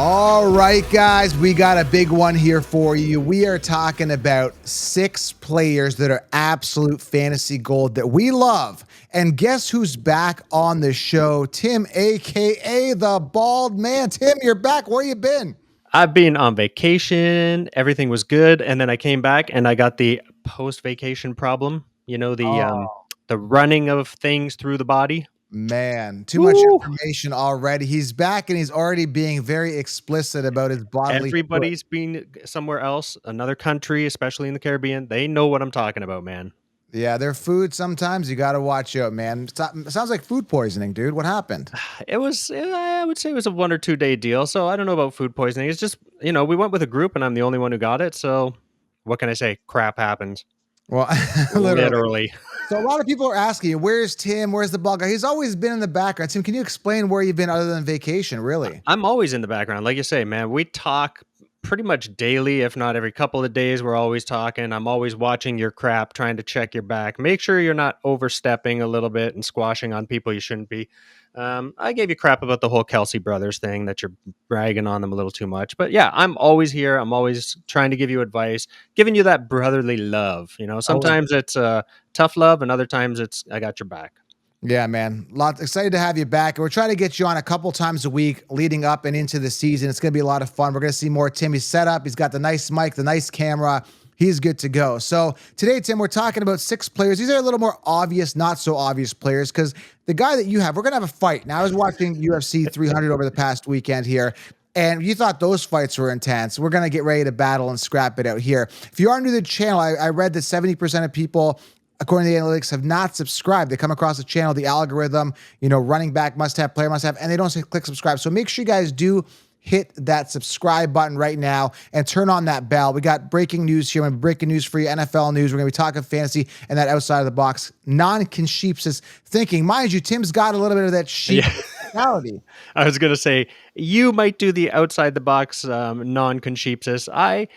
All right, guys, we got a big one here for you. We are talking about 6 players that are absolute fantasy gold that we love. And guess who's back on the show? Tim, a.k.a. the Bald Man. Tim, you're back. Where you been? I've been on vacation. Everything was good, and then I came back and I got the post-vacation problem. You know, Oh, the running of things through the body. man, too much Woo! information already. He's back and he's already being very explicit about his bodily foot. Everybody's been somewhere else, another country, especially in the Caribbean. They know what I'm talking about, man. Yeah, their food sometimes you got to watch out, man. Sounds like food poisoning, dude. What happened? I would say it was a 1 or 2 day deal. So I don't know about food poisoning. It's just, we went with a group and I'm the only one who got it. So what can I say? Crap happens. Well, literally. Literally. So a lot of people are asking you, where's Tim? Where's the ball guy? He's always been in the background. Tim, can you explain where you've been other than vacation, really? I'm always in the background. Like you say, man, we talk pretty much daily, if not every couple of days. We're always talking. I'm always watching your crap, trying to check your back. Make sure you're not overstepping a little bit and squashing on people you shouldn't be. I gave you crap about the whole Kelsey brothers thing, that you're bragging on them a little too much. But yeah, I'm always here. I'm always trying to give you advice, giving you that brotherly love. Sometimes it's tough love, and other times it's I got your back. Yeah, man. Excited to have you back. We're trying to get you on a couple times a week leading up and into the season. It's going to be a lot of fun. We're going to see more Tim. He's set up. He's got the nice mic, the nice camera. He's good to go. So today, Tim, we're talking about 6 players. These are a little more obvious, not so obvious players, because the guy that you have, we're going to have a fight. Now, I was watching UFC 300 over the past weekend here, and you thought those fights were intense. We're going to get ready to battle and scrap it out here. If you are new to the channel, I read that 70% of people, according to the analytics, have not subscribed. They come across the channel, the algorithm, running back must have, player must have, and they don't say click subscribe. So make sure you guys do hit that subscribe button right now and turn on that bell. We got breaking news here. We're breaking news for you, NFL news. We're going to be talking fantasy and that outside of the box, non-conscientious thinking. Mind you, Tim's got a little bit of that sheep mentality. I was going to say, you might do the outside the box non-conscientious. I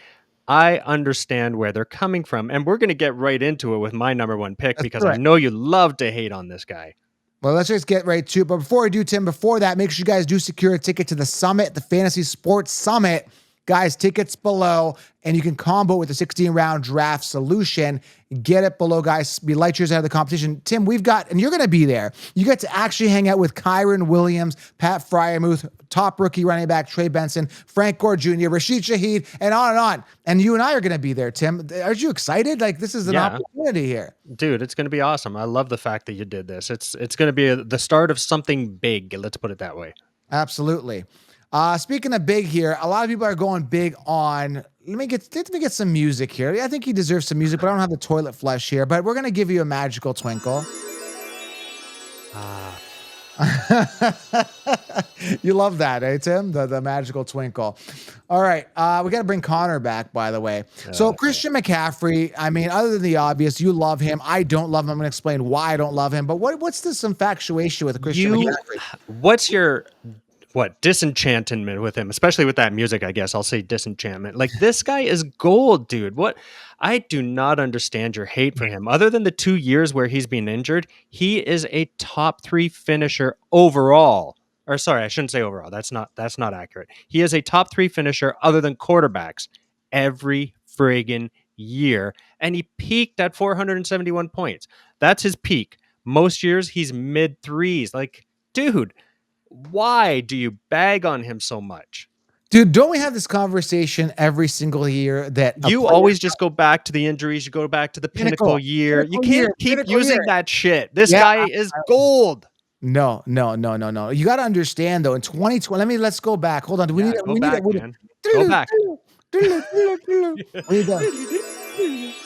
understand where they're coming from, and we're going to get right into it with my number one pick. That's because correct. I know you love to hate on this guy. Well, let's just get right to it. But before we do, Tim, before that, make sure you guys do secure a ticket to the Summit, the Fantasy Sports Summit. Guys, tickets below, and you can combo with the 16-round draft solution. Get it below, guys. Be light years out of the competition. Tim, we've got, and you're going to be there. You get to actually hang out with Kyron Williams, Pat Fryermuth, top rookie running back Trey Benson, Frank Gore Jr., Rashid Shaheed, and on and on. And you and I are going to be there, Tim. Aren't you excited? Like, this is an opportunity here. Dude, it's going to be awesome. I love the fact that you did this. It's going to be the start of something big. Let's put it that way. Absolutely. Speaking of big here, a lot of people are going big on. Let me get some music here. I think he deserves some music, but I don't have the toilet flush here. But we're gonna give you a magical twinkle. You love that, eh, Tim? The magical twinkle. All right, we got to bring Connor back, by the way. So Christian McCaffrey. I mean, other than the obvious, you love him. I don't love him. I'm gonna explain why I don't love him. But what's this infatuation with Christian McCaffrey? What's your disenchantment with him, especially with that music? I guess I'll say disenchantment. Like, this guy is gold, dude. What? I do not understand your hate for him. Other than the 2 years where he's been injured, he is a top 3 finisher overall. Or sorry, I shouldn't say overall. That's not accurate. He is a top 3 finisher other than quarterbacks every friggin' year, and he peaked at 471 points. That's his peak. Most years he's mid threes. Like, dude, why do you bag on him so much? Dude, don't we have this conversation every single year that you always just go back to the injuries? You go back to the pinnacle year. You can't keep using that shit. This guy is gold. No. You got to understand, though, in 2020, let's go back. Hold on. Go back. Go back.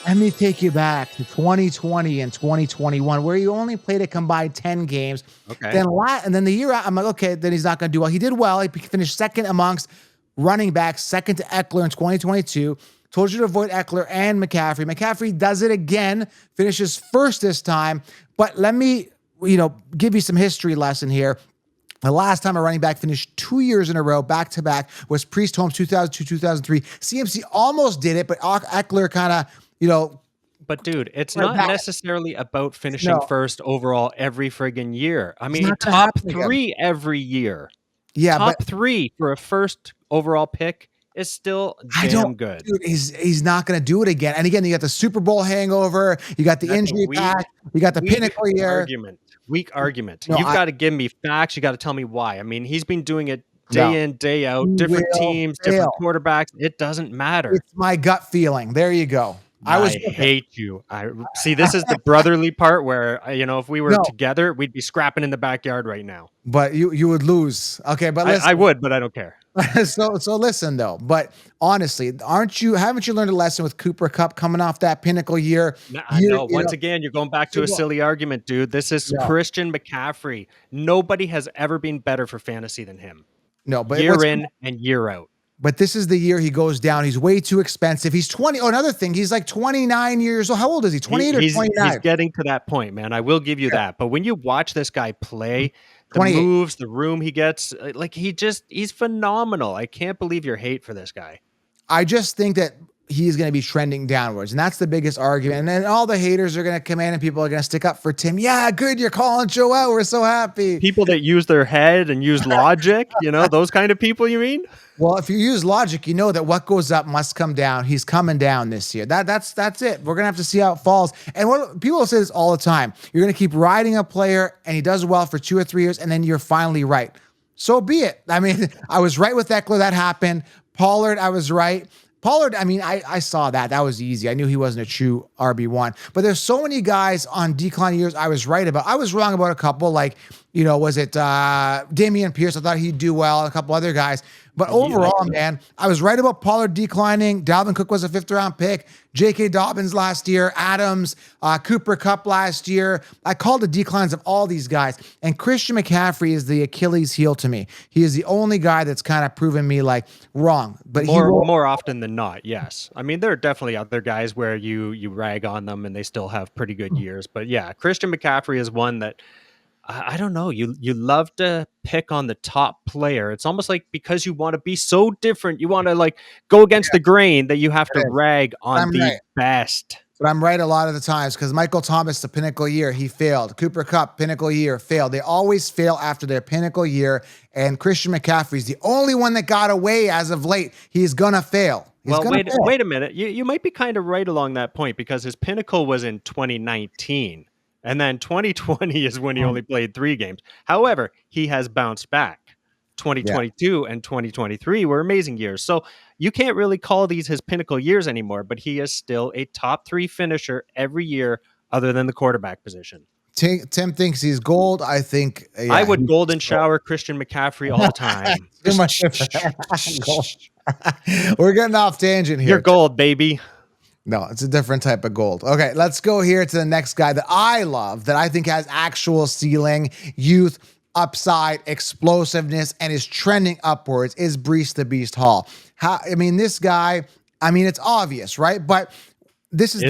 Let me take you back to 2020 and 2021, where you only played a combined 10 games. Okay. And then the year out, I'm like, okay, then he's not going to do well. He did well. He finished second amongst running backs, second to Eckler in 2022. Told you to avoid Eckler and McCaffrey. McCaffrey does it again, finishes first this time. But let me, give you some history lesson here. The last time a running back finished 2 years in a row, back-to-back, was Priest Holmes, 2002, 2003. CMC almost did it, but Eckler kind of, But dude, it's not necessarily about finishing first overall every friggin' year. I mean, top 3 every year. Yeah, top 3 for a first overall pick is still I don't, damn good. dude, he's not going to do it again. And again, you got the Super Bowl hangover, you got the That's a injury patch, you got the weak pinnacle year. argument. Weak argument. No, You've got to give me facts. You got to tell me why. I mean, he's been doing it no, day in, day he out, different will teams, different fail. quarterbacks. It doesn't matter. It's my gut feeling. There you go. I was I with it. hate you. I see. This is the brotherly part where if we were No, together, we'd be scrapping in the backyard right now. but you would lose. Okay, but I listen. would, but I don't care. So listen though. But honestly, haven't you learned a lesson with Cooper Cup coming off that pinnacle year? No. Once again, you're going back to a silly argument, dude. This is No, Christian McCaffrey. Nobody has ever been better for fantasy than him. no, but Year in and year out. But this is the year he goes down. He's way too expensive. He's 20. Oh, another thing. He's like 29 years old. How old is he? 28 or 29? He's getting to that point, man. I will give you that. But when you watch this guy play, the 28. moves, the room he gets, like he's phenomenal. I can't believe your hate for this guy. I just think that he's going to be trending downwards. And that's the biggest argument. And then all the haters are going to come in and people are going to stick up for Tim. Yeah, good. You're calling Joe out. We're so happy. People that use their head and use logic, those kind of people, you mean? Well, if you use logic, you know that what goes up must come down. He's coming down this year. That's it. We're going to have to see how it falls. And what people say this all the time. You're going to keep riding a player and he does well for 2 or 3 years and then you're finally right. So be it. I mean, I was right with Eckler. That happened. Pollard, I was right. Pollard, I mean, I saw that. That was easy. I knew he wasn't a true RB1. But there's so many guys on declining years I was right about. I was wrong about a couple, like, was it Damian Pierce? I thought he'd do well, a couple other guys. But overall, man, I was right about Pollard declining. Dalvin Cook was a 5th-round pick. J.K. Dobbins last year. Adams, Cooper Kupp last year. I called the declines of all these guys. And Christian McCaffrey is the Achilles heel to me. He is the only guy that's kind of proven me like wrong. But more often than not, yes. I mean, there are definitely other guys where you rag on them and they still have pretty good years. But yeah, Christian McCaffrey is one that I don't know. You love to pick on the top player. It's almost like because you want to be so different, you want to like go against the grain that you have to rag on the best. But I'm right a lot of the times because Michael Thomas, the pinnacle year, he failed. Cooper Kupp, pinnacle year, failed. They always fail after their pinnacle year. And Christian McCaffrey's the only one that got away as of late. He's gonna fail. Wait a minute. You might be kind of right along that point because his pinnacle was in 2019. And then 2020 is when he only played 3 games. However, he has bounced back. 2022 and 2023 were amazing years. So you can't really call these his pinnacle years anymore, but he is still a top 3 finisher every year other than the quarterback position. Tim thinks he's gold. I think I would golden shower Christian McCaffrey all the time. We're getting off tangent here. You're gold, baby. No, it's a different type of gold. Okay, let's go here to the next guy that I love, that I think has actual ceiling, youth, upside, explosiveness, and is trending upwards, is Breece the Beast Hall. This guy, it's obvious, right? But this is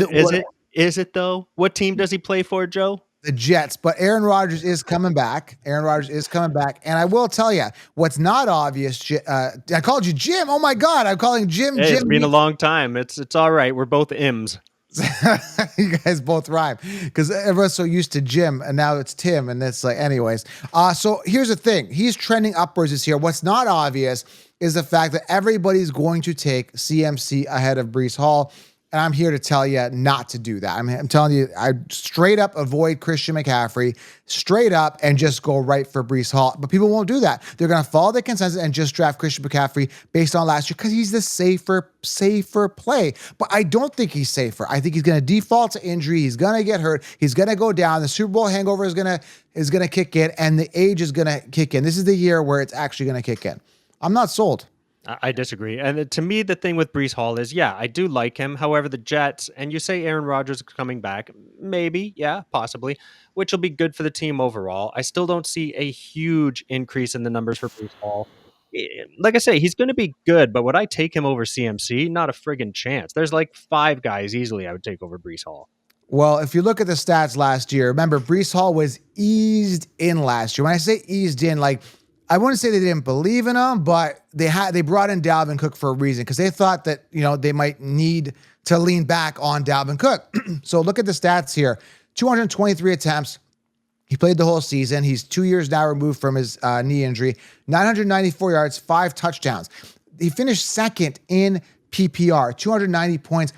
Is it though? What team does he play for, Joe? The Jets, but Aaron Rodgers is coming back. And I will tell you, what's not obvious, I called you Jim. Oh my God, I'm calling Jim. Hey, Jim. It's been a long time. It's all right. We're both Ims. You guys both rhyme because everyone's so used to Jim and now it's Tim. And it's like, anyways. So here's the thing. He's trending upwards this year. What's not obvious is the fact that everybody's going to take CMC ahead of Breece Hall. And I'm here to tell you not to do that. I'm telling you, I straight up avoid Christian McCaffrey, straight up, and just go right for Breece Hall. But people won't do that. They're going to follow the consensus and just draft Christian McCaffrey based on last year because he's the safer play. But I don't think he's safer. I think he's going to default to injury. He's going to get hurt. He's going to go down. The Super Bowl hangover is going to kick in, and the age is going to kick in. This is the year where it's actually going to kick in. I'm not sold. I disagree. And to me, the thing with Breece Hall is, I do like him. However, the Jets, and you say Aaron Rodgers is coming back, maybe, possibly, which will be good for the team overall. I still don't see a huge increase in the numbers for Breece Hall. Like I say, he's going to be good, but would I take him over CMC? Not a friggin' chance. There's like 5 guys easily I would take over Breece Hall. Well, if you look at the stats last year, remember, Breece Hall was eased in last year. When I say eased in, like, I wouldn't say they didn't believe in him, but they brought in Dalvin Cook for a reason because they thought that, they might need to lean back on Dalvin Cook. So look at the stats here. 223 attempts. He played the whole season. He's 2 years now removed from his knee injury. 994 yards, 5 touchdowns. He finished second in PPR, 290 points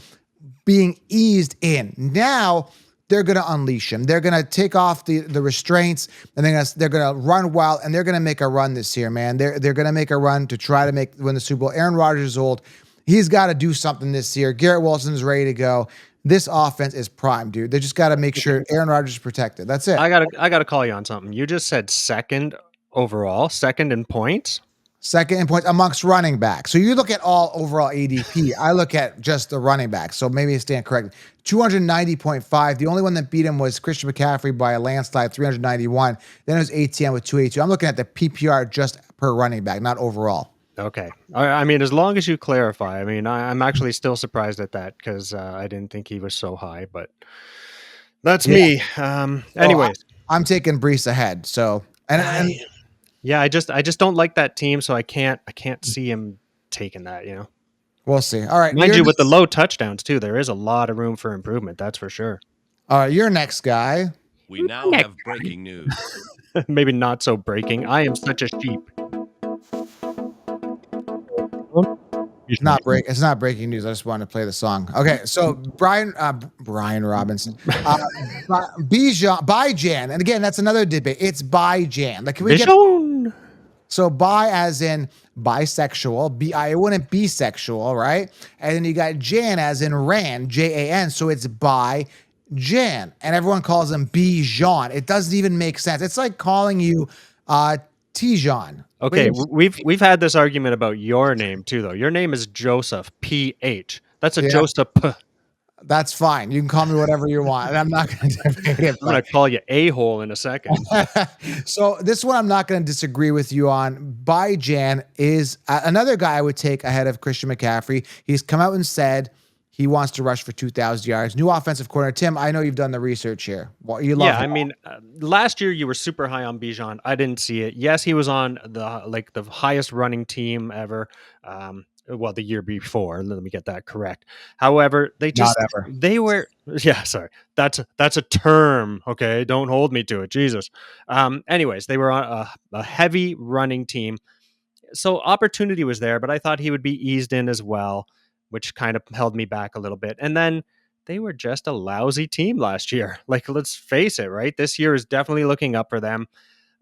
being eased in. Now they're going to unleash him. They're going to take off the restraints, and they're going to run wild, and they're going to make a run this year, man. They're going to make a run to try to win the Super Bowl. Aaron Rodgers is old. He's got to do something this year. Garrett Wilson's ready to go. This offense is prime, dude. They just got to make sure Aaron Rodgers is protected. That's it. I gotta call you on something. You just said second overall, second in points. Second in points amongst running backs. So you look at all overall ADP. I look at just the running backs. So maybe I stand corrected. 290.5. The only one that beat him was Christian McCaffrey by a landslide, 391. Then it was ATM with 282. I'm looking at the PPR just per running back, not overall. Okay. I mean, as long as you clarify. I mean, I'm actually still surprised at that because I didn't think he was so high, but that's me. Anyways, I'm taking Breece ahead. So and yeah, I just don't like that team, so I can't see him taking that. We'll see. All right, mind you, with the low touchdowns too, there is a lot of room for improvement. That's for sure. All right, your next guy. We now have breaking news. Maybe not so breaking. I am such a sheep. It's not breaking news. I just wanted to play the song. Okay, so Brian Robinson, Bijan, and again, that's another debate. It's Bijan. Like, can we get so bi as in bisexual? It wouldn't be sexual, right? And then you got Jan as in Ran, Jan. So it's Bijan, and everyone calls him Bijan. It doesn't even make sense. It's like calling you Tijan. Okay, we've had this argument about your name too, though. Your name is Joseph, PH. That's a Joseph. That's fine. You can call me whatever you want, and I'm not going to debate it. I'm going to call you a-hole in a second. So this one I'm not going to disagree with you on. Bijan is another guy I would take ahead of Christian McCaffrey. He's come out and said he wants to rush for 2,000 yards. New offensive coordinator. Tim, I know you've done the research here. Well, you love him. I mean, last year you were super high on Bijan. I didn't see it. Yes, he was on the highest running team ever. Well, the year before. Let me get that correct. However, they were. Yeah, sorry. That's a term. Okay, don't hold me to it. Jesus. Anyways, they were on a heavy running team, so opportunity was there. But I thought he would be eased in as well, which kind of held me back a little bit. And then they were just a lousy team last year. Like, let's face it, right? This year is definitely looking up for them.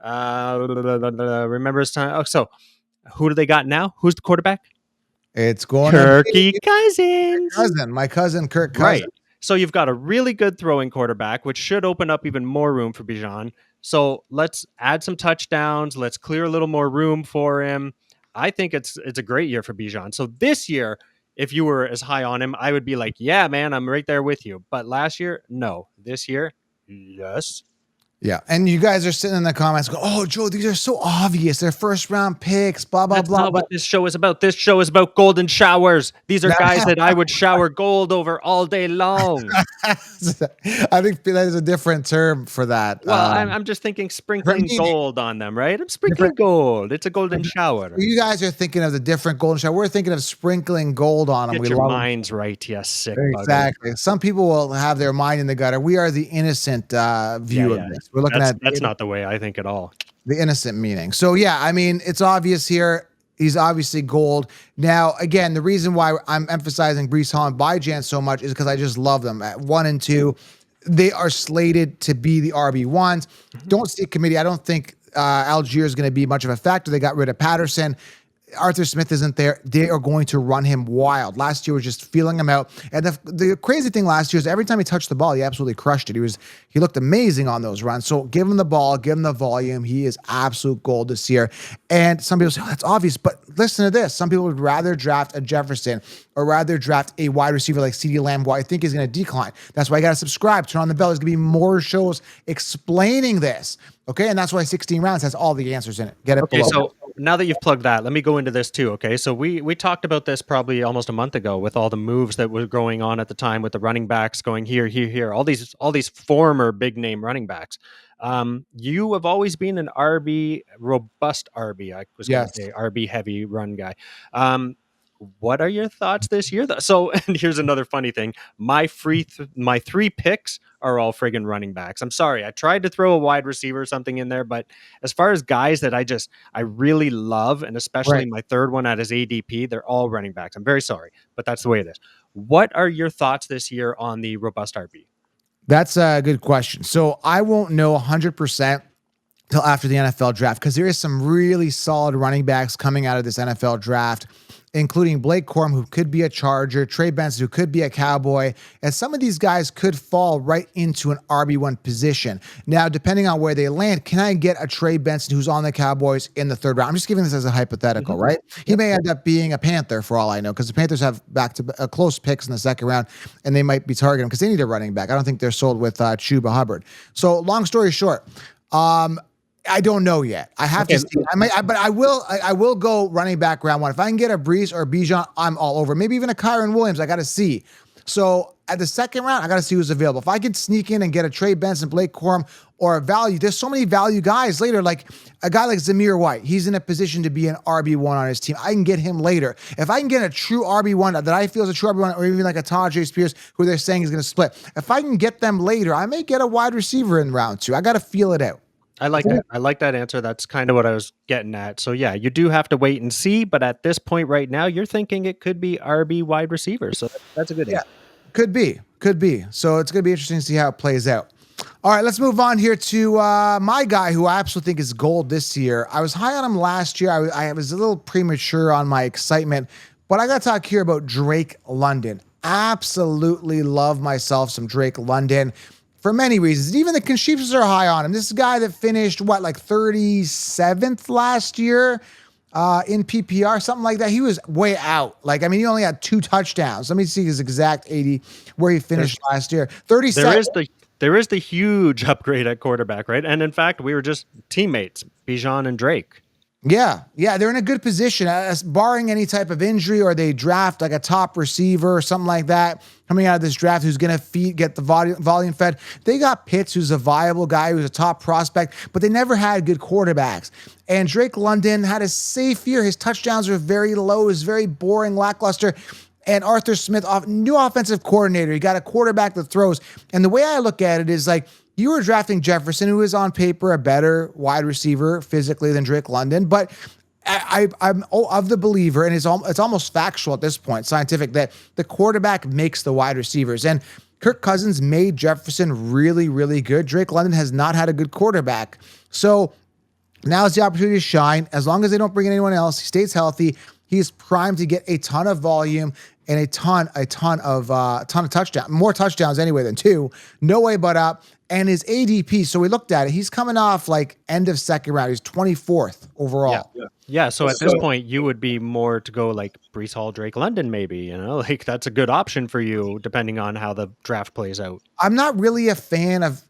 Remember his time. Oh, so who do they got now? Who's the quarterback? It's going Kirky Cousins. My cousin, Kirk Cousins. Right. So you've got a really good throwing quarterback, which should open up even more room for Bijan. So let's add some touchdowns. Let's clear a little more room for him. I think it's a great year for Bijan. So this year, if you were as high on him, I would be like, yeah, man, I'm right there with you. But last year, no. This year, yes. Yeah, and you guys are sitting in the comments going, oh, Joe, these are so obvious. They're first-round picks, blah, blah, That's blah. not what this show is about. This show is about golden showers. These are guys that I would shower gold over all day long. I think there's a different term for that. Well, I'm just thinking sprinkling gold on them, right? I'm sprinkling gold. It's a golden shower. You guys are thinking of the different golden shower. We're thinking of sprinkling gold on them. Get your minds right, yes, sick exactly. bugger. Some people will have their mind in the gutter. We are the innocent view of this. We're looking that's not the way I think at all. The innocent meaning. So yeah, I mean, it's obvious here. He's obviously gold. Now, again, the reason why I'm emphasizing Breece Hall and Bijan so much is because I just love them. At 1 and 2, they are slated to be the RB1s. Mm-hmm. Don't see a committee. I don't think Algier is going to be much of a factor. They got rid of Patterson. Arthur Smith isn't there. They are going to run him wild. Last year was just feeling him out. And the crazy thing last year is every time he touched the ball, he absolutely crushed it. He looked amazing on those runs. So give him the ball, give him the volume. He is absolute gold this year. And some people say, oh, that's obvious. But listen to this. Some people would rather draft a Jefferson or rather draft a wide receiver like CeeDee Lamb, who I think is going to decline. That's why you got to subscribe, turn on the bell. There's going to be more shows explaining this. Okay, and that's why 16 rounds has all the answers in it. Get it below. So now that you've plugged that, let me go into this too, okay? So we talked about this probably almost a month ago with all the moves that were going on at the time with the running backs going here, all these former big name running backs. You have always been an robust RB. I was going to say RB heavy run guy. What are your thoughts this year, though? So, and here's another funny thing: my my 3 picks are all friggin' running backs. I'm sorry, I tried to throw a wide receiver or something in there, but as far as guys that I really love, and especially Right. my third one at his ADP, they're all running backs. I'm very sorry, but that's the way it is. What are your thoughts this year on the robust RB? That's a good question. So I won't know 100% till after the NFL draft because there is some really solid running backs coming out of this NFL draft, including Blake Corum, who could be a Charger, Trey Benson, who could be a Cowboy, and some of these guys could fall right into an RB1 position. Now, depending on where they land, can I get a Trey Benson who's on the Cowboys in the third round? I'm just giving this as a hypothetical, right? He may end up being a Panther for all I know, because the Panthers have back to close picks in the second round, and they might be targeting him because they need a running back. I don't think they're sold with Chuba Hubbard. So, long story short, I don't know yet. I have to see. But I will. I will go running back round one. If I can get a Breece or Bijan, I'm all over. Maybe even a Kyron Williams. I got to see. So at the second round, I got to see who's available. If I could sneak in and get a Trey Benson, Blake Corum, or a value, there's so many value guys later. Like a guy like Zamir White, he's in a position to be an RB1 on his team. I can get him later. If I can get a true RB1 that I feel is a true RB1, or even like a Tajay Spears, who they're saying is going to split. If I can get them later, I may get a wide receiver in round 2. I got to feel it out. I like that. I like that answer. That's kind of what I was getting at. So yeah, you do have to wait and see. But at this point right now, you're thinking it could be RB wide receiver. So that's a good answer. Could be. So it's going to be interesting to see how it plays out. All right, let's move on here to my guy who I absolutely think is gold this year. I was high on him last year. I was a little premature on my excitement, but I got to talk here about Drake London. Absolutely love myself some Drake London for many reasons. Even the Conchiefs are high on him. This is a guy that finished, like 37th last year in PPR, something like that. He was way out. He only had 2 touchdowns. Let me see his exact 80, where he finished last year. 37. There is the huge upgrade at quarterback, right? And in fact, we were just teammates, Bijan and Drake. Yeah, they're in a good position, barring any type of injury, or they draft like a top receiver or something like that coming out of this draft who's going to get the volume fed. They got Pitts, who's a viable guy, who's a top prospect, but they never had good quarterbacks. And Drake London had a safe year. His touchdowns were very low. It was very boring, lackluster. And Arthur Smith, new offensive coordinator. He got a quarterback that throws. And the way I look at it is like, you were drafting Jefferson, who is on paper a better wide receiver physically than Drake London, but I'm of the believer, and it's almost factual at this point, scientific, that the quarterback makes the wide receivers. And Kirk Cousins made Jefferson really, really good. Drake London has not had a good quarterback. So now is the opportunity to shine. As long as they don't bring in anyone else, he stays healthy. He's primed to get a ton of volume and a ton of touchdowns, more touchdowns anyway than 2. No way but up. And his ADP, so we looked at it, he's coming off like end of second round. He's 24th overall. Yeah. So at this point, you would be more to go like Breece Hall, Drake London, maybe, like that's a good option for you, depending on how the draft plays out. I'm not really a fan of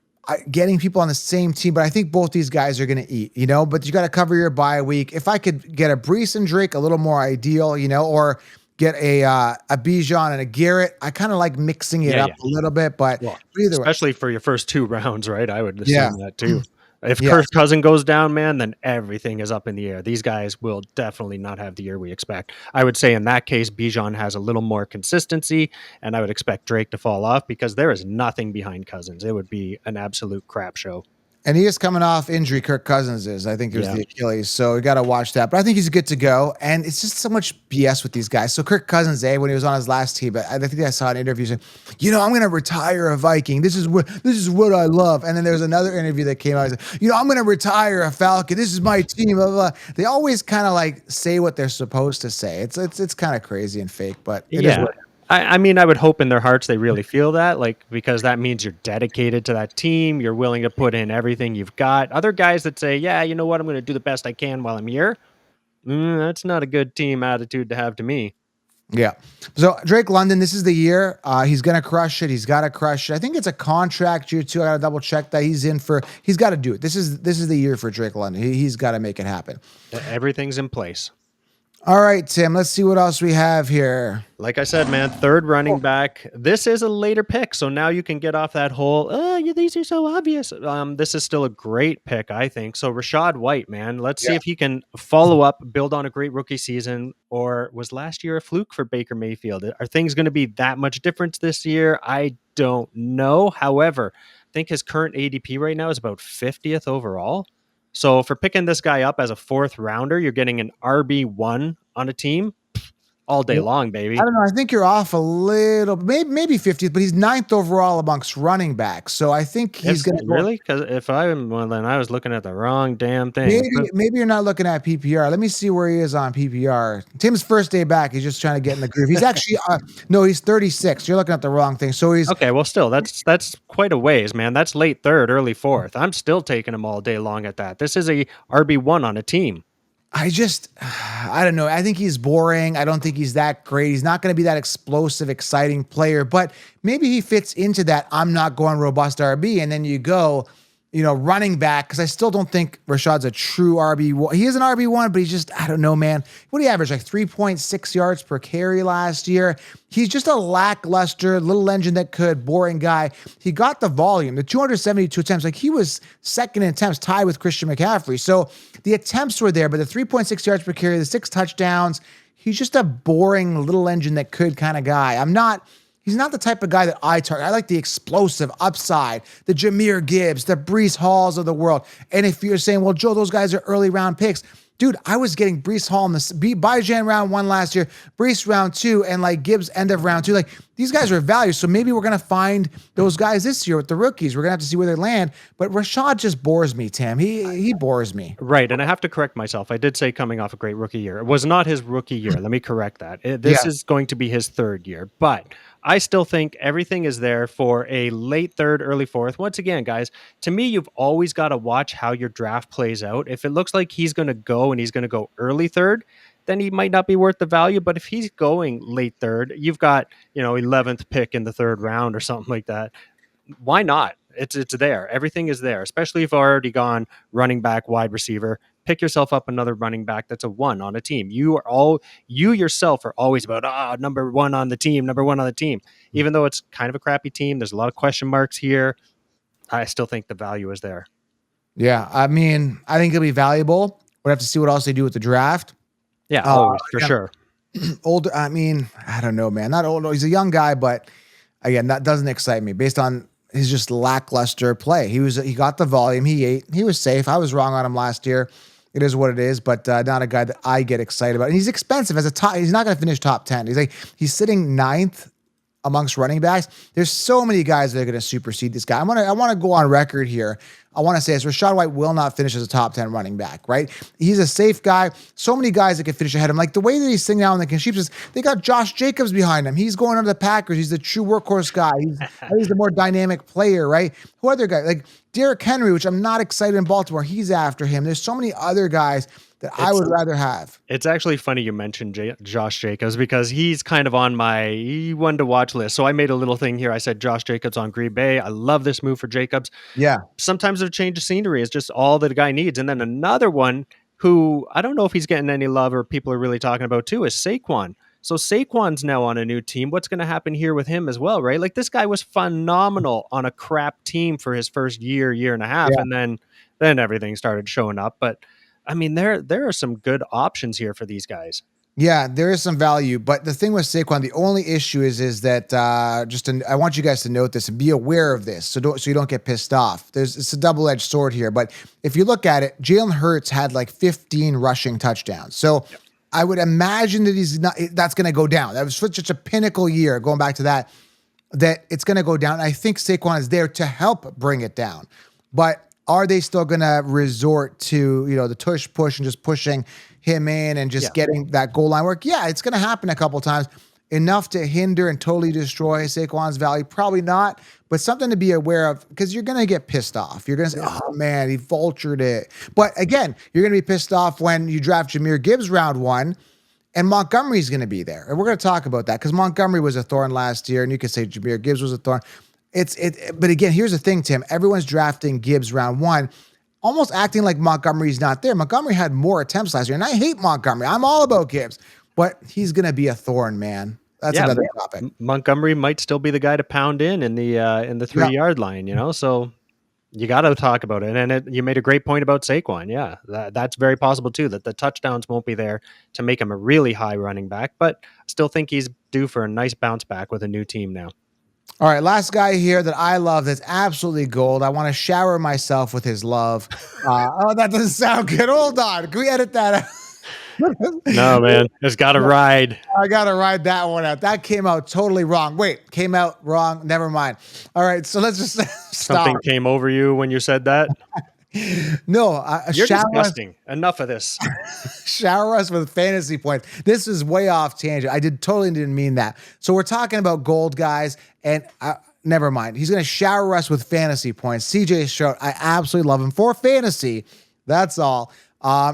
getting people on the same team, but I think both these guys are going to eat, but you got to cover your bye week. If I could get a Breece and Drake, a little more ideal, or get a Bijan and a Garrett. I kind of like mixing it up a little bit, but either especially for your first 2 rounds, right? I would assume that too. If Kirk Cousins goes down, man, then everything is up in the air. These guys will definitely not have the year we expect. I would say in that case, Bijan has a little more consistency, and I would expect Drake to fall off because there is nothing behind Cousins. It would be an absolute crap show. And he is coming off injury. Kirk Cousins is. I think it was the Achilles. So we got to watch that. But I think he's good to go. And it's just so much BS with these guys. So Kirk Cousins, when he was on his last team, I think I saw an interview saying, I'm going to retire a Viking. This is what I love. And then there was another interview that came out. I'm going to retire a Falcon. This is my team. Blah, blah, blah. They always kind of like say what they're supposed to say. It's kind of crazy and fake, but it is what I mean, I would hope in their hearts they really feel that, because that means you're dedicated to that team. You're willing to put in everything you've got. Other guys that say, yeah, you know what, I'm going to do the best I can while I'm here. That's not a good team attitude to have to me. Yeah. So Drake London, this is the year. He's going to crush it. He's got to crush it. I think it's a contract year too. I got to double check that he's got to do it. This is the year for Drake London. He's got to make it happen. Everything's in place. All right, Tim, let's see what else we have here. Like I said, man, third running back. This is a later pick, so now you can get off that whole, these are so obvious. This is still a great pick, I think. So Rashad White, man, let's see if he can follow up, build on a great rookie season, or was last year a fluke for Baker Mayfield? Are things going to be that much different this year? I don't know. However, I think his current ADP right now is about 50th overall. So for picking this guy up as a fourth rounder, you're getting an RB1 on a team all day long, baby. I don't know. I think you're off a little, maybe 50th, but he's 9th overall amongst running backs. So I think he's going to really, because if I'm well, then I was looking at the wrong damn thing. Maybe you're not looking at PPR. Let me see where he is on PPR. Tim's first day back. He's just trying to get in the groove. He's actually no, he's 36. You're looking at the wrong thing. So he's okay. Well, still, that's quite a ways, man. That's late third, early fourth. I'm still taking him all day long at that. This is a RB1 on a team. I don't know. I think he's boring. I don't think he's that great. He's not going to be that explosive, exciting player, but maybe he fits into that I'm not going robust RB. And then you go, running back, because I still don't think Rashad's a true RB1. He is an RB1, but he's just, I don't know, man. What do you average? Like 3.6 yards per carry last year. He's just a lackluster little engine that could, boring guy. He got the volume, the 272 attempts. Like he was second in attempts, tied with Christian McCaffrey. So the attempts were there, but the 3.6 yards per carry, the 6 touchdowns, he's just a boring little engine that could kind of guy. He's not the type of guy that I target. I like the explosive upside, the Jahmyr Gibbs, the Breece Halls of the world. And if you're saying, well, Joe, those guys are early round picks. Dude, I was getting Breece Hall in the Bijan round 1 last year, Breece round 2, and like Gibbs end of round 2. Like these guys are value. So maybe we're going to find those guys this year with the rookies. We're going to have to see where they land. But Rashad just bores me, Tim. He bores me. Right. And I have to correct myself. I did say coming off a great rookie year. It was not his rookie year. Let me correct that. This is going to be his third year. But I still think everything is there for a late third, early fourth. Once again, guys, to me, you've always got to watch how your draft plays out. If it looks like he's going to go and he's going to go early third, then he might not be worth the value. But if he's going late third, you've got, 11th pick in the third round or something like that. Why not? It's there. Everything is there, especially if you've already gone running back, wide receiver. Pick yourself up another running back that's a 1 on a team. You yourself are always about number 1 on the team, Even though it's kind of a crappy team, there's a lot of question marks here. I still think the value is there. Yeah, I mean, I think it'll be valuable. We'll have to see what else they do with the draft. Yeah, always, for sure. Older, I mean, I don't know, man. Not old. He's a young guy, but again, that doesn't excite me based on his just lackluster play. He got the volume. He was safe. I was wrong on him last year. It is what it is, but not a guy that I get excited about. And he's expensive as a top. He's not going to finish top 10. He's sitting 9th amongst running backs. There's so many guys that are going to supersede this guy. I want to go on record here. I want to say this: Rashad White will not finish as a top 10 running back, right? He's a safe guy. So many guys that can finish ahead of him. Like the way that he's sitting down in the sheep is they got Josh Jacobs behind him. He's going under the Packers. He's the true workhorse guy. He's the more dynamic player, right? Who other guys? Like Derrick Henry, which I'm not excited in Baltimore. He's after him. There's so many other guys that I would rather have. It's actually funny you mentioned Josh Jacobs because he's kind of on my one to watch list. So I made a little thing here. I said Josh Jacobs on Green Bay. I love this move for Jacobs. Yeah. Sometimes a change of scenery is just all that a guy needs. And then another one who I don't know if he's getting any love or people are really talking about too is Saquon. So Saquon's now on a new team. What's going to happen here with him as well, right? Like this guy was phenomenal on a crap team for his first year and a half. Yeah. And then everything started showing up. But I mean, there are some good options here for these guys. Yeah, there is some value, but the thing with Saquon, the only issue is that I want you guys to note this and be aware of this, so you don't get pissed off. It's a double-edged sword here, but if you look at it, Jalen Hurts had like 15 rushing touchdowns, so I would imagine that that's going to go down. That was such a pinnacle year, going back to that it's going to go down. I think Saquon is there to help bring it down, but are they still going to resort to, the tush push and just pushing him in and just getting that goal line work? Yeah, it's going to happen a couple times. Enough to hinder and totally destroy Saquon's value? Probably not, but something to be aware of because you're going to get pissed off. You're going to say, oh, man, he vultured it. But again, you're going to be pissed off when you draft Jahmyr Gibbs round 1 and Montgomery's going to be there. And we're going to talk about that because Montgomery was a thorn last year, and you could say Jahmyr Gibbs was a thorn. But again, here's the thing, Tim. Everyone's drafting Gibbs round 1 almost acting like Montgomery's not there. Montgomery had more attempts last year, and I hate Montgomery. I'm all about Gibbs, but he's going to be a thorn, man. That's another topic. Montgomery might still be the guy to pound in the 3-yard line, so you got to talk about it. And you made a great point about Saquon. Yeah, that's very possible too, that the touchdowns won't be there to make him a really high running back, but I still think he's due for a nice bounce back with a new team now. All right, last guy here that I love that's absolutely gold. I want to shower myself with his love. That doesn't sound good. Hold on. Can we edit that out? No, man. It's got to ride. I got to ride that one out. That came out totally wrong. Wait, came out wrong. Never mind. All right, so let's just stop. Something came over you when you said that? No. You're disgusting. Enough of this. Shower us with fantasy points. This is way off tangent. I totally didn't mean that. So we're talking about gold guys, and never mind. He's going to shower us with fantasy points. CJ Stroud, I absolutely love him for fantasy. That's all.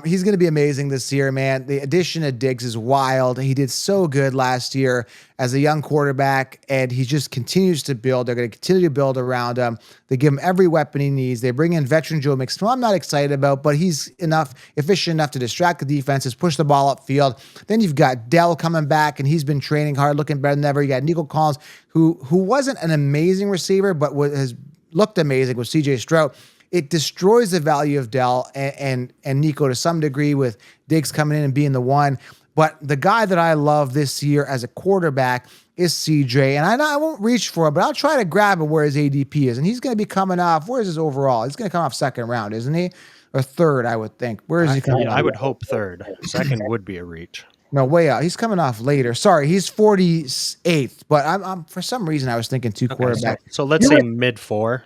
He's going to be amazing this year, man. The addition of Diggs is wild. He did so good last year as a young quarterback, and he just continues to build. They're going to continue to build around him. They give him every weapon he needs. They bring in veteran Joe Mixon, who I'm not excited about, but he's efficient enough to distract the defenses, push the ball upfield. Then you've got Dell coming back, and he's been training hard, looking better than ever. You got Nico Collins, who wasn't an amazing receiver, but has looked amazing with CJ Stroud. It destroys the value of Dell and Nico to some degree with Diggs coming in and being the one. But the guy that I love this year as a quarterback is CJ. And I won't reach for it, but I'll try to grab him where his ADP is. And he's going to be coming off. Where's his overall? He's going to come off second round, isn't he? Or third, I would think. Where is he coming off? I would hope third. Second would be a reach. No, way out. He's coming off later. Sorry, he's 48th. But I'm for some reason I was thinking two quarterbacks. So let's say mid-4.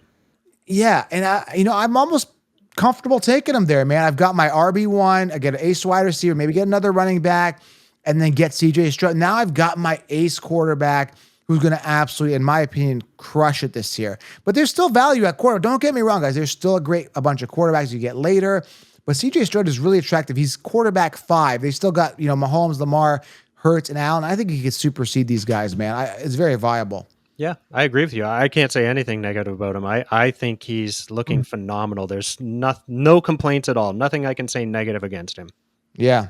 Yeah, and I'm almost comfortable taking him there, man. I've got my RB1, I get an ace wide receiver, maybe get another running back, and then get CJ Stroud. Now I've got my ace quarterback who's going to absolutely, in my opinion, crush it this year. But there's still value at quarterback. Don't get me wrong, guys. There's still a bunch of quarterbacks you get later, but CJ Stroud is really attractive. He's quarterback 5. They still got Mahomes, Lamar, Hurts, and Allen. I think he could supersede these guys, man. It's very viable. Yeah, I agree with you. I can't say anything negative about him. I think he's looking phenomenal. There's no complaints at all. Nothing I can say negative against him. Yeah.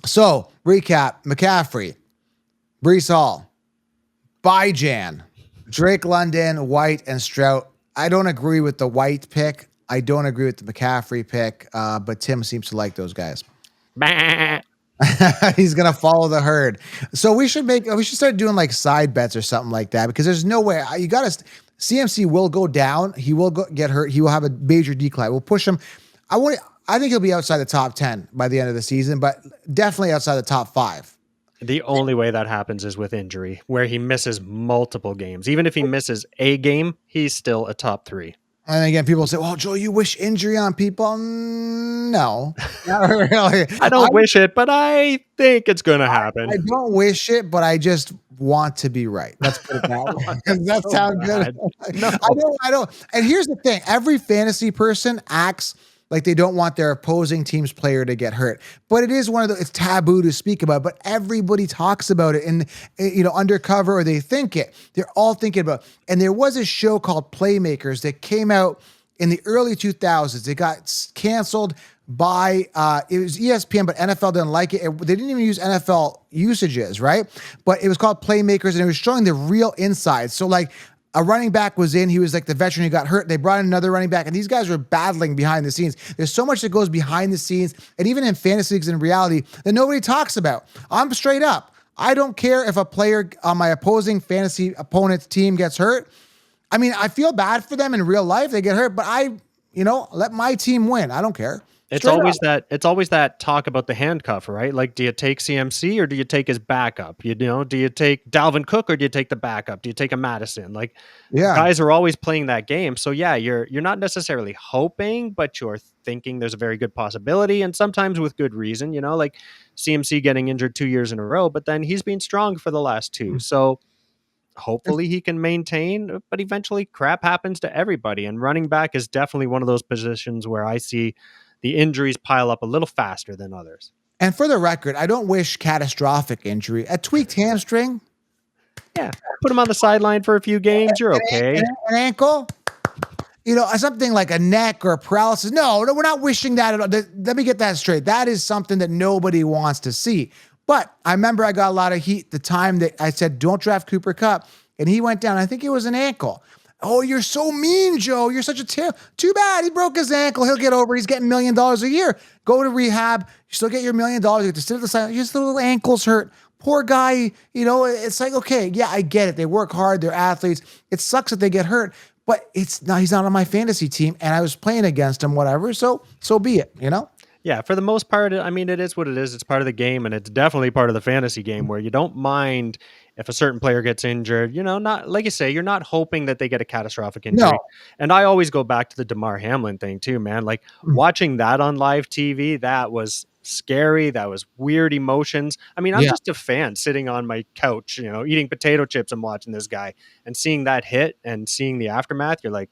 So, recap, McCaffrey, Breece Hall, Bijan, Drake London, White, and Stroud. I don't agree with the White pick. I don't agree with the McCaffrey pick, but Tim seems to like those guys. Bah. He's gonna follow the herd. So we should start doing like side bets or something like that, because there's no way CMC will go down. He will get hurt. He will have a major decline. We'll push him. I think he'll be outside the top 10 by the end of the season, but definitely outside the top 5. The only way that happens is with injury, where he misses multiple games. Even if he misses a game, he's still a top 3. And again, people say, well, Joe, you wish injury on people. No, not really. I don't wish it, but I think it's going to happen. I don't wish it, but I just want to be right. Let's put it that way. Does that sound good? No. I don't. And here's the thing. Every fantasy person acts like they don't want their opposing team's player to get hurt. But it is it's taboo to speak about, but everybody talks about it and, undercover, or they think it. They're all thinking about it. And there was a show called Playmakers that came out in the early 2000s. It got canceled by, it was ESPN, but NFL didn't like it. They didn't even use NFL usages, right? But it was called Playmakers, and it was showing the real insides. So like, a running back was in. He was like the veteran who got hurt. They brought in another running back, and these guys were battling behind the scenes. There's so much that goes behind the scenes, and even in fantasy leagues in reality, that nobody talks about. I'm straight up. I don't care if a player on my opposing fantasy opponent's team gets hurt. I mean, I feel bad for them in real life. They get hurt, but let my team win. I don't care. It's always that talk about the handcuff, right? Like, do you take CMC or do you take his backup? Do you take Dalvin Cook or do you take the backup? Do you take a Madison? Like, guys are always playing that game. So yeah, you're not necessarily hoping, but you're thinking there's a very good possibility, and sometimes with good reason. Like CMC getting injured 2 years in a row, but then he's been strong for the last 2. So hopefully he can maintain, but eventually crap happens to everybody, and running back is definitely one of those positions where I see the injuries pile up a little faster than others. And for the record, I don't wish catastrophic injury. A tweaked hamstring. Yeah. Put him on the sideline for a few games. You're okay. An ankle. something like a neck or a paralysis. No, we're not wishing that at all. Let me get that straight. That is something that nobody wants to see. But I remember I got a lot of heat the time that I said, don't draft Cooper Kupp. And he went down. I think it was an ankle. Oh, you're so mean, Joe. You're such a too bad. He broke his ankle. He'll get over it. He's getting $1 million a year. Go to rehab. You still get your $1 million. You have to sit at the side. His little ankles hurt. Poor guy. It's like, okay, yeah, I get it. They work hard. They're athletes. It sucks that they get hurt. But he's not on my fantasy team, and I was playing against him, whatever. So be it, Yeah, for the most part, I mean, it is what it is. It's part of the game, and it's definitely part of the fantasy game where you don't mind if a certain player gets injured. Not like you say, you're not hoping that they get a catastrophic injury. No. And I always go back to the DeMar Hamlin thing too, man. Like watching that on live TV, that was scary. That was weird emotions. I mean, I'm just a fan sitting on my couch, eating potato chips and watching this guy and seeing that hit and seeing the aftermath. You're like,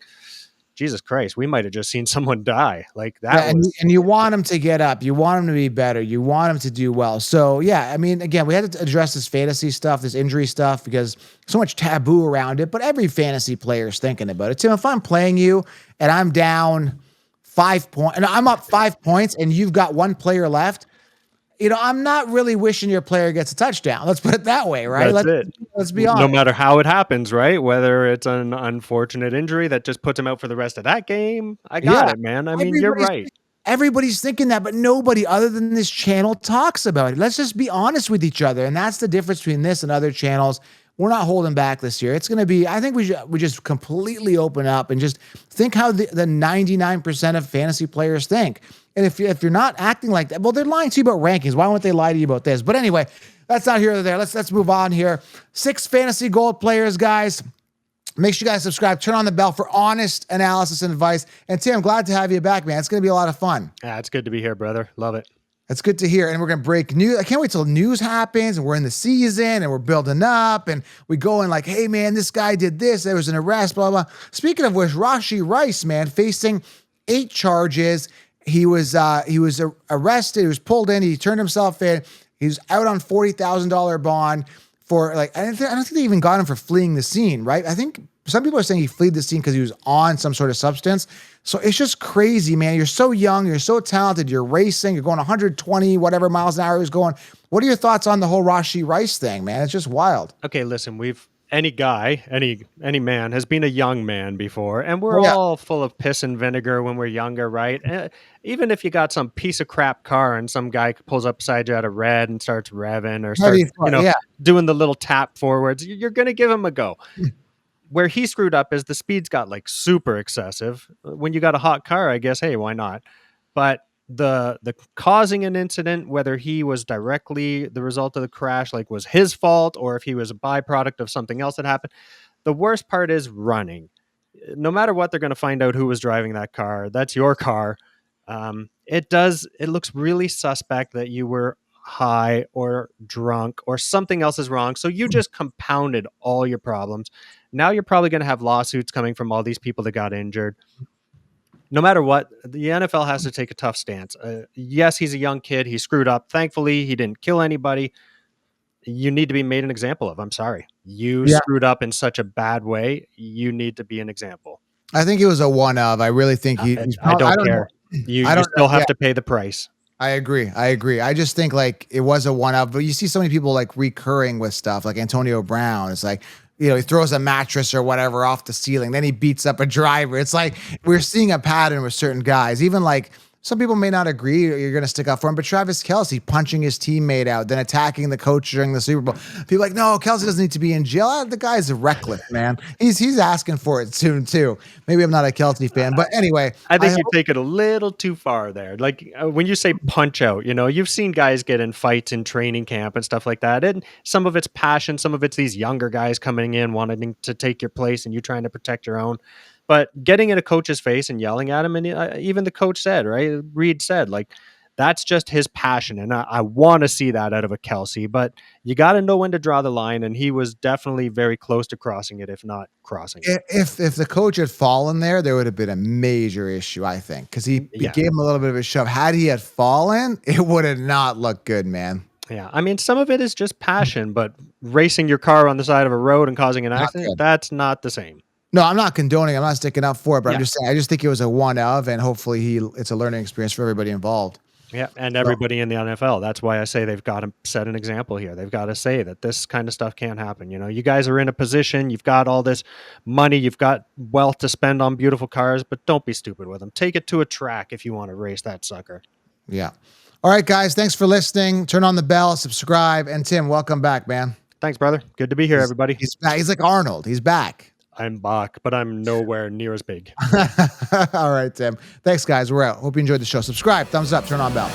Jesus Christ, we might have just seen someone die. Like that. And you want him to get up. You want him to be better. You want him to do well. So, yeah, I mean, again, we had to address this fantasy stuff, this injury stuff, because so much taboo around it. But every fantasy player is thinking about it. Tim, if I'm playing you and I'm down 5 points, and I'm up 5 points, and you've got one player left, I'm not really wishing your player gets a touchdown. Let's put it that way, right? Let's be honest. No matter how it happens, right? Whether it's an unfortunate injury that just puts him out for the rest of that game. I got it, man. I mean, you're right. Everybody's thinking that, but nobody other than this channel talks about it. Let's just be honest with each other. And that's the difference between this and other channels. We're not holding back this year. It's going to be, I think we just completely open up and just think how the 99% of fantasy players think. And if you're not acting like that, well, they're lying to you about rankings. Why won't they lie to you about this? But anyway, that's not here or there. Let's move on here. 6 fantasy gold players, guys. Make sure you guys subscribe. Turn on the bell for honest analysis and advice. And Tim, I'm glad to have you back, man. It's going to be a lot of fun. Yeah, it's good to be here, brother. Love it. It's good to hear. And we're going to break news. I can't wait till news happens and we're in the season and we're building up and we go in like, hey, man, this guy did this. There was an arrest, blah, blah. Speaking of which, Rashee Rice, man, facing 8 charges. He was arrested. He was pulled in. He turned himself in. He was out on $40,000 bond for I don't think they even got him for fleeing the scene, right? I think some people are saying he fled the scene because he was on some sort of substance. So it's just crazy, man. You're so young. You're so talented. You're racing. You're going 120, whatever miles an hour he was going. What are your thoughts on the whole Rashee Rice thing, man? It's just wild. Okay, listen, any man has been a young man before, and we're all full of piss and vinegar when we're younger, right? Even if you got some piece of crap car and some guy pulls up beside you at a red and starts revving or starts, doing the little tap forwards, you're going to give him a go. Where he screwed up is the speeds got like super excessive. When you got a hot car, I guess, hey, why not? But the causing an incident, whether he was directly the result of the crash, like was his fault, or if he was a byproduct of something else that happened, the worst part is running. No matter what, they're going to find out who was driving that car. That's your car. It looks really suspect that you were high or drunk or something else is wrong. So you just compounded all your problems. Now you're probably going to have lawsuits coming from all these people that got injured. No matter what, the NFL has to take a tough stance. Yes, he's a young kid. He screwed up. Thankfully, he didn't kill anybody. You need to be made an example of. I'm sorry. You screwed up in such a bad way. You need to be an example. I think it was a one of. I really think I don't care. You still have to pay the price. I agree. I just think like it was a one of, but you see so many people like recurring with stuff like Antonio Brown. It's like, he throws a mattress or whatever off the ceiling. Then he beats up a driver. It's like we're seeing a pattern with certain guys. Even like some people may not agree or you're going to stick up for him, but Travis Kelce punching his teammate out, then attacking the coach during the Super Bowl. People are like, no, Kelce doesn't need to be in jail. The guy's reckless, man. He's asking for it soon too. Maybe I'm not a Kelce fan, but anyway. I think you take it a little too far there. Like when you say punch out, you've seen guys get in fights in training camp and stuff like that. And some of it's passion. Some of it's these younger guys coming in wanting to take your place and you trying to protect your own. But getting in a coach's face and yelling at him, and even the coach said, right? Reed said, like, that's just his passion. And I want to see that out of a Kelce, but you got to know when to draw the line. And he was definitely very close to crossing it, if not crossing it. If the coach had fallen there would have been a major issue, I think, because he gave him a little bit of a shove. Had he had fallen, it would have not looked good, man. Yeah, I mean, some of it is just passion, but racing your car on the side of a road and causing an accident, that's not the same. No, I'm not condoning. I'm not sticking up for it, but Yeah. I'm just saying. I just think it was a one of, and hopefully it's a learning experience for everybody involved. Yeah, and everybody in the NFL. That's why I say they've got to set an example here. They've got to say that this kind of stuff can't happen. You know, you guys are in a position, you've got all this money, you've got wealth to spend on beautiful cars, but don't be stupid with them. Take it to a track if you want to race that sucker. Yeah. All right, guys. Thanks for listening. Turn on the bell, subscribe, and Tim, welcome back, man. Thanks, brother. Good to be here, everybody. He's back. He's like Arnold. He's back. I'm back, but I'm nowhere near as big. All right, Tim. Thanks, guys. We're out. Hope you enjoyed the show. Subscribe, thumbs up, turn on bell.